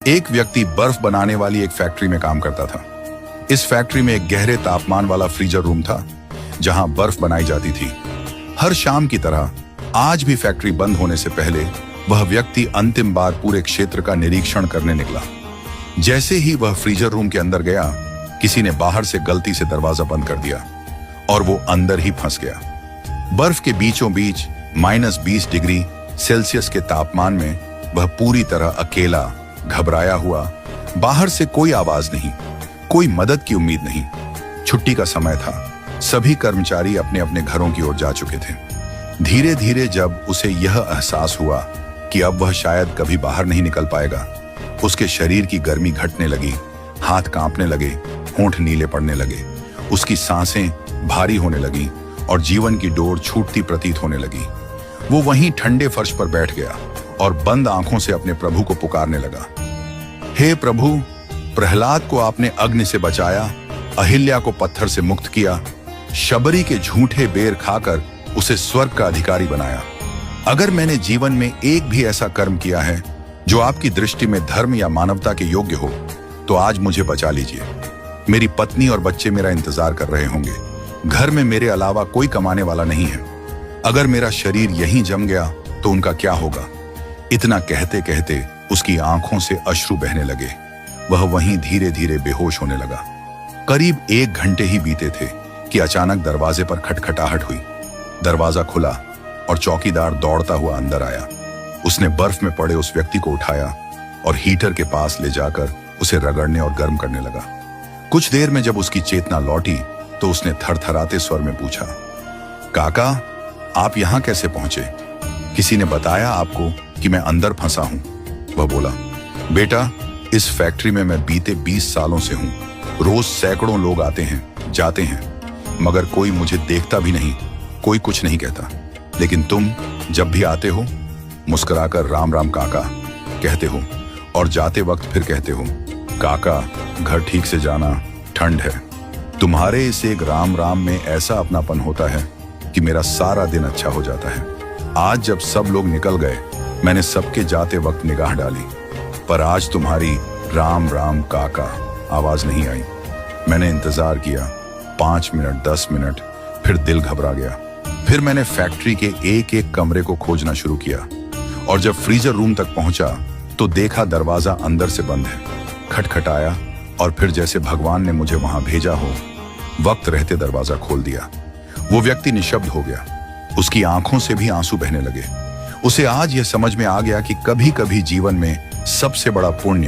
एक व्यक्ति बर्फ बनाने वाली एक फैक्ट्री में काम करता था। इस फैक्ट्री में एक गहरे तापमान वाला फ्रीजर रूम था जहां बर्फ बनाई जाती थी। हर शाम की तरह आज भी फैक्ट्री बंद होने से पहले वह व्यक्ति अंतिम बार पूरे क्षेत्र का निरीक्षण करने निकला। जैसे ही वह फ्रीजर रूम के अंदर गया, किसी ने बाहर से गलती से दरवाजा बंद कर दिया और वो अंदर ही फंस गया। बर्फ के बीचों बीच -20 डिग्री सेल्सियस के तापमान में वह पूरी तरह अकेला, घबराया हुआ, बाहर से कोई आवाज नहीं, कोई मदद की उम्मीद नहीं। छुट्टी का समय था, सभी कर्मचारी अपने अपने घरों की ओर जा चुके थे। धीरे धीरे जब उसे यह एहसास हुआ कि अब वह शायद कभी बाहर नहीं निकल पाएगा, उसके शरीर की गर्मी घटने लगी, हाथ कांपने लगे, होंठ नीले पड़ने लगे, उसकी सांसें भारी होने लगी और जीवन की डोर छूटती प्रतीत होने लगी। वो वहीं ठंडे फर्श पर बैठ गया और बंद आंखों से अपने प्रभु को पुकारने लगा। हे प्रभु, प्रहलाद को आपने अग्नि से बचाया, अहिल्या को पत्थर से मुक्त किया, शबरी के झूठे बेर खाकर उसे स्वर्ग का अधिकारी बनाया। अगर मैंने जीवन में एक भी ऐसा कर्म किया है जो आपकी दृष्टि में धर्म या मानवता के योग्य हो, तो आज मुझे बचा लीजिए। मेरी पत्नी और बच्चे मेरा इंतजार कर रहे होंगे। घर में मेरे अलावा कोई कमाने वाला नहीं है। अगर मेरा शरीर यहीं जम गया तो उनका क्या होगा? इतना कहते कहते उसकी आंखों से अश्रु बहने लगे। वह वहीं धीरे धीरे बेहोश होने लगा। करीब 1 घंटे ही बीते थे कि अचानक दरवाजे पर खटखटाहट हुई। दरवाजा खुला और चौकीदार दौड़ता हुआ अंदर आया। उसने बर्फ में पड़े उस व्यक्ति को उठाया और हीटर के पास ले जाकर उसे रगड़ने और गर्म करने लगा। कुछ देर में जब उसकी चेतना लौटी तो उसने थरथराते स्वर में पूछा, काका, आप यहां कैसे पहुंचे? किसी ने बताया आपको कि मैं अंदर फंसा हूं? वह बोला, बेटा, इस फैक्ट्री में मैं बीते 20 सालों से हूं। रोज सैकड़ों लोग आते हैं, जाते हैं, मगर कोई मुझे देखता भी नहीं, कोई कुछ नहीं कहता। लेकिन तुम जब भी आते हो, मुस्कुराकर राम राम काका कहते हो और जाते वक्त फिर कहते हो, काका, घर ठीक से जाना, ठंड है। तुम्हारे इस एक राम राम में ऐसा अपनापन होता है कि मेरा सारा दिन अच्छा हो जाता है। आज जब सब लोग निकल गए, मैंने सबके जाते वक्त निगाह डाली, पर आज तुम्हारी राम राम काका आवाज नहीं आई। मैंने इंतजार किया 5 मिनट, 10 मिनट, फिर दिल घबरा गया। फिर मैंने फैक्ट्री के एक एक कमरे को खोजना शुरू किया और जब फ्रीजर रूम तक पहुंचा तो देखा दरवाजा अंदर से बंद है। खटखटाया और फिर जैसे भगवान ने मुझे वहां भेजा हो, वक्त रहते दरवाजा खोल दिया। वो व्यक्ति निशब्द हो गया। उसकी आंखों से भी आंसू बहने लगे। उसे आज यह समझ में आ गया कि कभी कभी जीवन में सबसे बड़ा पुण्य